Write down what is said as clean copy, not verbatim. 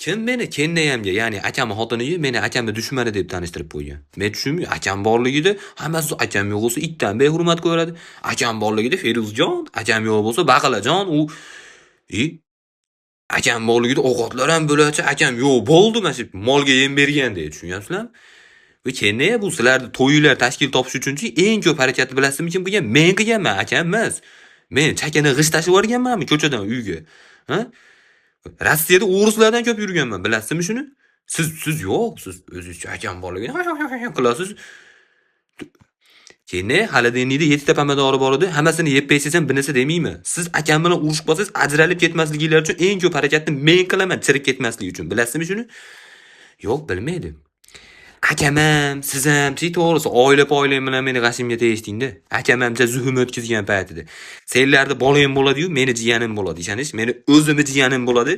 Kim meni kennayamga, ya'ni akamni xotiniga meni akamni dushmani deb tanishtirib qo'ygan. Men tushunmayman. Akam borligida hammasi akam yo'q bo'lsa itdan behurmat ko'radi. Akam borligida Feruzjon, akam yo'q bo'lsa Baqalajon, akam borligida ovqatlar ham bo'lacha, akam yo'q bo'ldi, mana shu molga yem bergan deb tushunyapsizlarmi? Va kennaya bu sizlarni to'ylar tashkil topish uchunchi eng ko'p harakatni bilasizmi kim qilgan? Men qilganman, akam emas. Men chakana g'isht tashib yuborganmanmi ko'chadan uyga? Ha? Rossiyada o'g'rislardan ko'p yurganman, bilasizmi shuni? Siz yo'q, siz o'zingizcha akam borligini qilasiz. Keyin xolodilnikda 7 ta pomidori bor edi, hammasini yeb qo'ysam bunisi demayman. Siz akam bilan urushib qolsangiz, ajralib ketmasligingiz uchun eng ko'p harakatni men qilaman, chirib ketmasligi uchun. Bilasizmi shuni? Yo'q, bilmaydim. Akam ham, siz ham, to'g'risi oila bilan meni g'ashimga tegishdingda. Akam ham zuhum o'tkazgan paytida. Senlarda bolam bo'ladi-yu, meni jiyanim bo'ladi. Ishonish, meni o'zimni jiyanim bo'ladi.